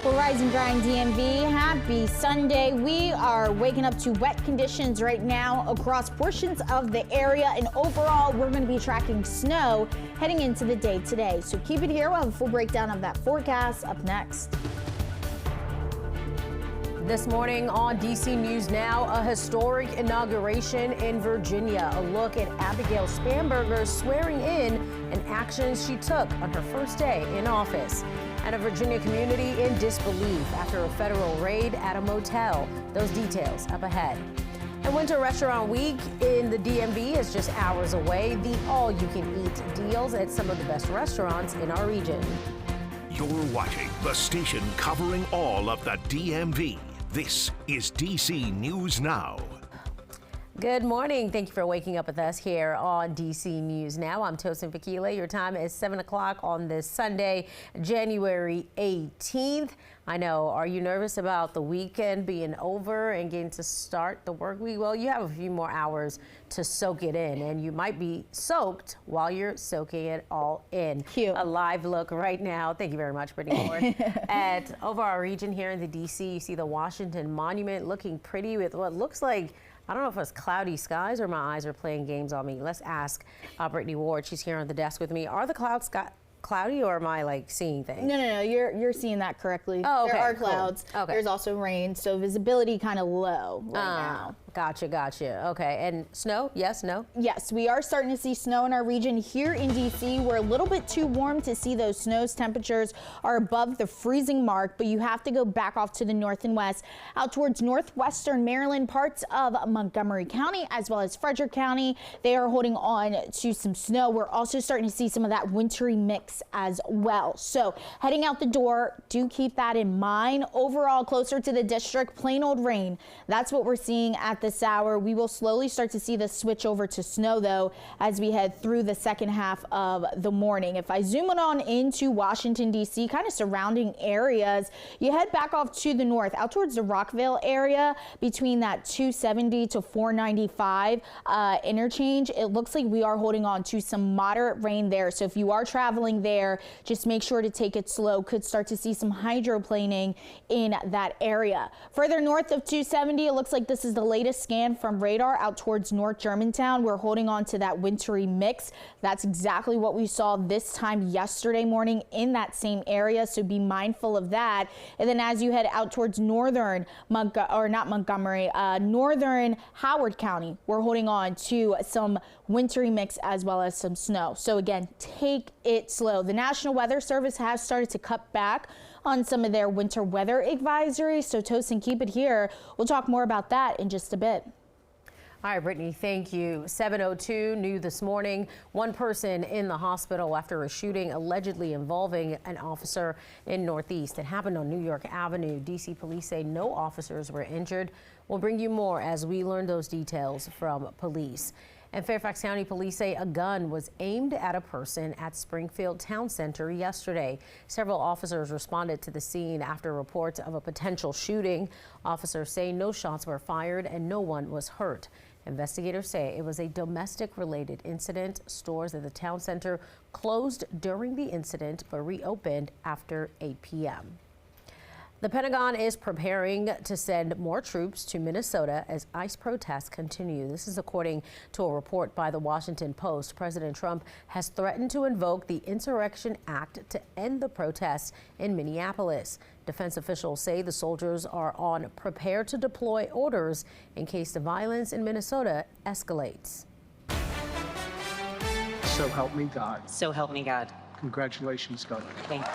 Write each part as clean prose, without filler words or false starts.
Well, Rise and Grind DMV, happy Sunday. We are waking up to wet conditions right now across portions of the area, and overall we're going to be tracking snow heading into the day today. So keep it here. We'll have a full breakdown of that forecast up next. This morning on DC News Now, a historic inauguration in Virginia. A look at Abigail Spanberger's swearing in and actions she took on her first day in office. And a Virginia community in disbelief after a federal raid at a motel. Those details up ahead. And Winter Restaurant Week in the DMV is just hours away. The all-you-can-eat deals at some of the best restaurants in our region. You're watching the station covering all of the DMV. This is DC News Now. Good morning. Thank you for waking up with us here on DC News Now. I'm Tosin Fakile. Your time is 7 o'clock on this Sunday, January 18th. I know, are you nervous about the weekend being over and getting to start the work week? Well, you have a few more hours to soak it in, and you might be soaked while you're soaking it all in. Cute. A live look right now. Thank you very much, Brittany Ward. Over our region here in the DC, you see the Washington Monument looking pretty with what looks like, I don't know if it's cloudy skies or my eyes are playing games on me. Let's ask Brittany Ward. She's here on the desk with me. Are the clouds cloudy, or am I like seeing things? No, you're seeing that correctly. Oh, okay, there are cool. clouds. Okay. There's also rain, so visibility kind of low right now. Gotcha. Okay, and snow? Yes, no? Yes, we are starting to see snow in our region here in DC. We're a little bit too warm to see those snows. Temperatures are above the freezing mark, but you have to go back off to the north and west, out towards northwestern Maryland, parts of Montgomery County, as well as Frederick County. They are holding on to some snow. We're also starting to see some of that wintry mix as well. So heading out the door, do keep that in mind. Overall, closer to the district, plain old rain. That's what we're seeing at this hour. We will slowly start to see the switch over to snow, though, as we head through the second half of the morning. If I zoom it on into Washington, D.C., kind of surrounding areas, you head back off to the north, out towards the Rockville area, between that 270 to 495 interchange. It looks like we are holding on to some moderate rain there. So if you are traveling there, just make sure to take it slow. Could start to see some hydroplaning in that area. Further north of 270, it looks like this is the latest scan from radar out towards North Germantown. We're holding on to that wintry mix. That's exactly what we saw this time yesterday morning in that same area, so be mindful of that. And then as you head out towards northern northern Howard County, we're holding on to some wintry mix as well as some snow. So again, take it slow. The National Weather Service has started to cut back on some of their winter weather advisories. So Tosin, keep it here. We'll talk more about that in just a bit. All right, Brittany, thank you. 7:02 new this morning. One person in the hospital after a shooting allegedly involving an officer in Northeast. It happened on New York Avenue. DC police say no officers were injured. We'll bring you more as we learn those details from police. And Fairfax County police say a gun was aimed at a person at Springfield Town Center yesterday. Several officers responded to the scene after reports of a potential shooting. Officers say no shots were fired and no one was hurt. Investigators say it was a domestic-related incident. Stores at the town center closed during the incident but reopened after 8 p.m. The Pentagon is preparing to send more troops to Minnesota as ICE protests continue. This is according to a report by the Washington Post. President Trump has threatened to invoke the Insurrection Act to end the protests in Minneapolis. Defense officials say the soldiers are on prepare to deploy orders in case the violence in Minnesota escalates. So help me God. So help me God. Congratulations, Governor. Thank you.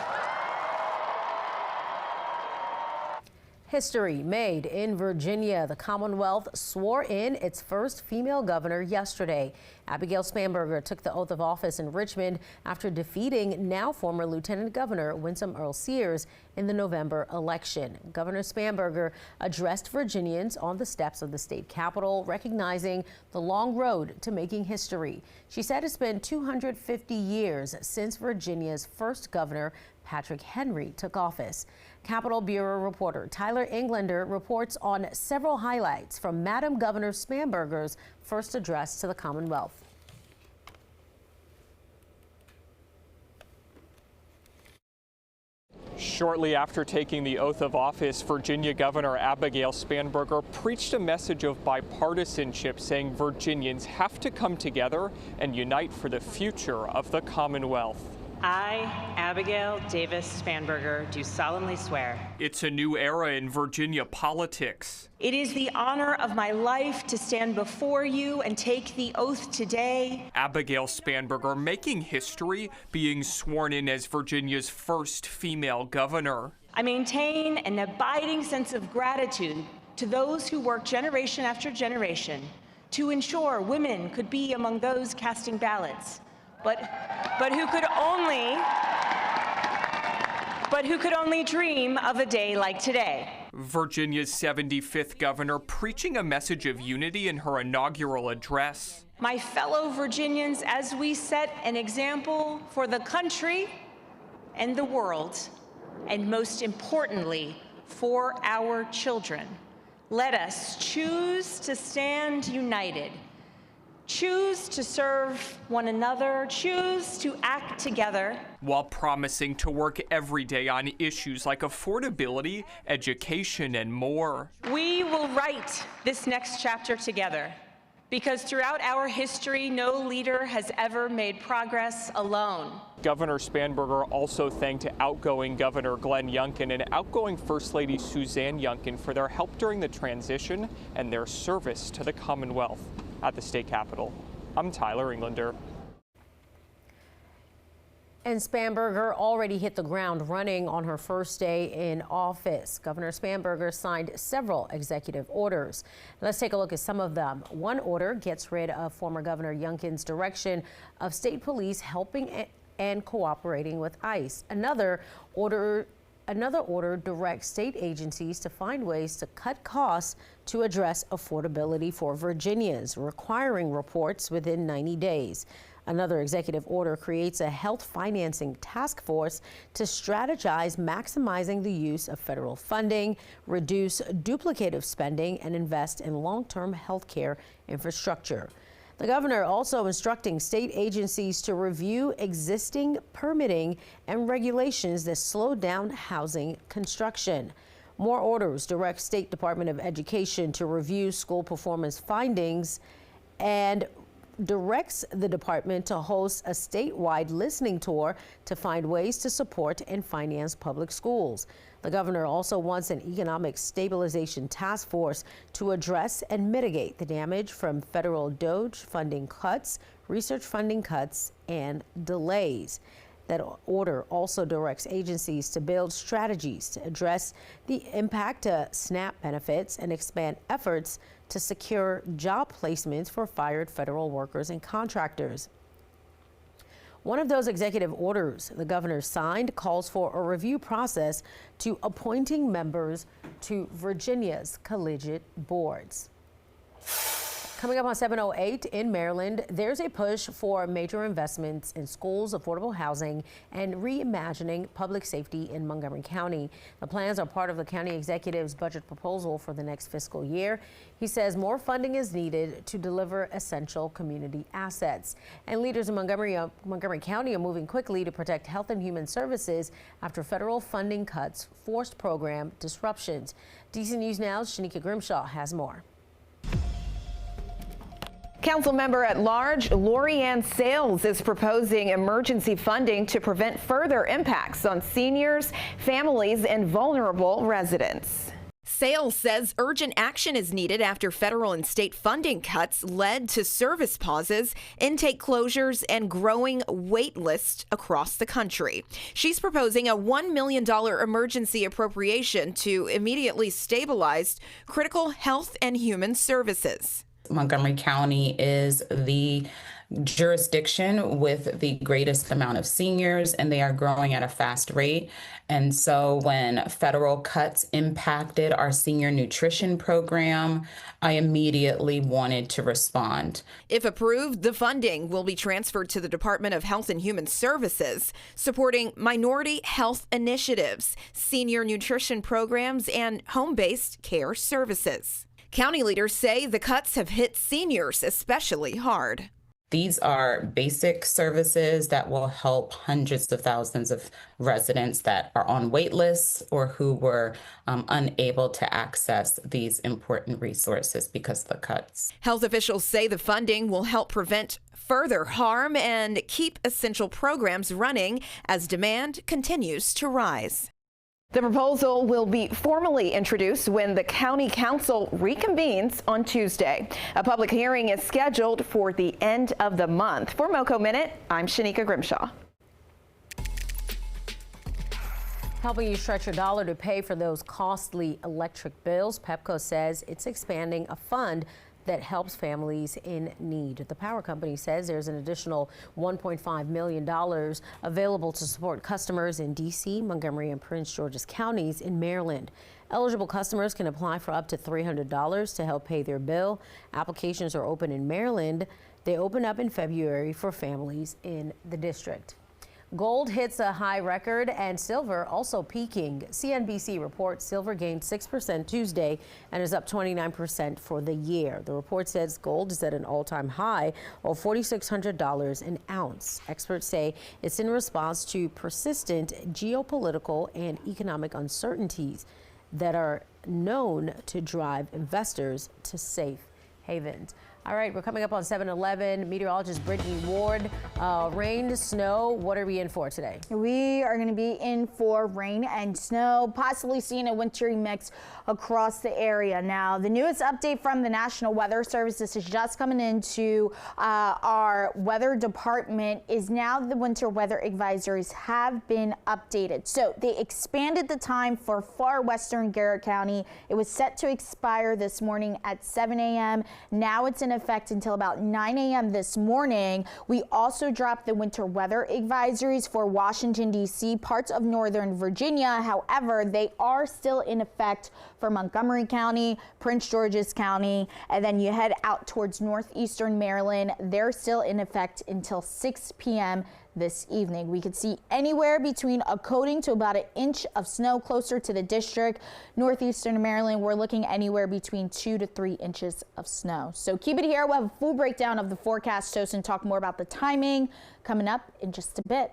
History made in Virginia. The Commonwealth swore in its first female governor yesterday. Abigail Spanberger took the oath of office in Richmond after defeating now former Lieutenant Governor Winsome Earl-Sears in the November election. Governor Spanberger addressed Virginians on the steps of the state capitol, recognizing the long road to making history. She said it's been 250 years since Virginia's first governor, Patrick Henry, took office. Capitol Bureau reporter Tyler Englander reports on several highlights from Madam Governor Spanberger's first address to the Commonwealth. Shortly after taking the oath of office, Virginia Governor Abigail Spanberger preached a message of bipartisanship, saying Virginians have to come together and unite for the future of the Commonwealth. I, Abigail Davis Spanberger, do solemnly swear. It's a new era in Virginia politics. It is the honor of my life to stand before you and take the oath today. Abigail Spanberger making history, being sworn in as Virginia's first female governor. I maintain an abiding sense of gratitude to those who work generation after generation to ensure women could be among those casting ballots. But who could only dream of a day like today. Virginia's 75th governor preaching a message of unity in her inaugural address. My fellow Virginians, as we set an example for the country and the world, and most importantly, for our children, let us choose to stand united. Choose to serve one another, choose to act together. While promising to work every day on issues like affordability, education, and more. We will write this next chapter together, because throughout our history, no leader has ever made progress alone. Governor Spanberger also thanked outgoing Governor Glenn Youngkin and outgoing First Lady Suzanne Youngkin for their help during the transition and their service to the Commonwealth. At the state capitol, I'm Tyler Englander. And Spanberger already hit the ground running on her first day in office. Governor Spanberger signed several executive orders. Let's take a look at some of them. One order gets rid of former Governor Youngkin's direction of state police helping and cooperating with ICE. Another order directs state agencies to find ways to cut costs to address affordability for Virginians, requiring reports within 90 days. Another executive order creates a health financing task force to strategize maximizing the use of federal funding, reduce duplicative spending, and invest in long-term health care infrastructure. The governor also instructing state agencies to review existing permitting and regulations that slow down housing construction. More orders direct State Department of Education to review school performance findings and directs the department to host a statewide listening tour to find ways to support and finance public schools. The governor also wants an economic stabilization task force to address and mitigate the damage from federal DOGE funding cuts, research funding cuts, and delays. That order also directs agencies to build strategies to address the impact of SNAP benefits and expand efforts to secure job placements for fired federal workers and contractors. One of those executive orders the governor signed calls for a review process to appointing members to Virginia's collegiate boards. Coming up on 7:08 in Maryland, there's a push for major investments in schools, affordable housing, and reimagining public safety in Montgomery County. The plans are part of the county executive's budget proposal for the next fiscal year. He says more funding is needed to deliver essential community assets. And leaders in Montgomery County are moving quickly to protect health and human services after federal funding cuts forced program disruptions. DC News Now's Shanika Grimshaw has more. Council member at large Lori Ann Sales is proposing emergency funding to prevent further impacts on seniors, families, and vulnerable residents. Sales says urgent action is needed after federal and state funding cuts led to service pauses, intake closures, and growing wait lists across the country. She's proposing a $1 million emergency appropriation to immediately stabilize critical health and human services. Montgomery County is the jurisdiction with the greatest amount of seniors, and they are growing at a fast rate. And so when federal cuts impacted our senior nutrition program, I immediately wanted to respond. If approved, the funding will be transferred to the Department of Health and Human Services, supporting minority health initiatives, senior nutrition programs, and home-based care services. County leaders say the cuts have hit seniors especially hard. These are basic services that will help hundreds of thousands of residents that are on wait lists or who were unable to access these important resources because of the cuts. Health officials say the funding will help prevent further harm and keep essential programs running as demand continues to rise. The proposal will be formally introduced when the county council reconvenes on Tuesday. A public hearing is scheduled for the end of the month. For MoCo Minute, I'm Shanika Grimshaw. Helping you stretch your dollar to pay for those costly electric bills, Pepco says it's expanding a fund that helps families in need. The power company says there's an additional $1.5 million available to support customers in D.C., Montgomery, and Prince George's counties in Maryland. Eligible customers can apply for up to $300 to help pay their bill. Applications are open in Maryland. They open up in February for families in the district. Gold hits a high record and silver also peaking. CNBC reports silver gained 6% Tuesday and is up 29% for the year. The report says gold is at an all-time high of $4,600 an ounce. Experts say it's in response to persistent geopolitical and economic uncertainties that are known to drive investors to safe havens. All right, we're coming up on 7-Eleven. Meteorologist Brittany Ward. Rain, snow, what are we in for today? We are going to be in for rain and snow, possibly seeing a wintry mix across the area. Now, the newest update from the National Weather Service, this is just coming into our weather department, is now the winter weather advisories have been updated. So they expanded the time for far western Garrett County. It was set to expire this morning at 7 a.m. Now it's in effect until about 9 a.m. this morning. We also dropped the winter weather advisories for Washington, D.C., parts of Northern Virginia. However, they are still in effect for Montgomery County, Prince George's County, and then you head out towards northeastern Maryland. They're still in effect until 6 p.m. this evening. We could see anywhere between a coating to about an inch of snow closer to the district. Northeastern Maryland, we're looking anywhere between 2 to 3 inches of snow. So keep it here. We'll have a full breakdown of the forecast, and talk more about the timing coming up in just a bit.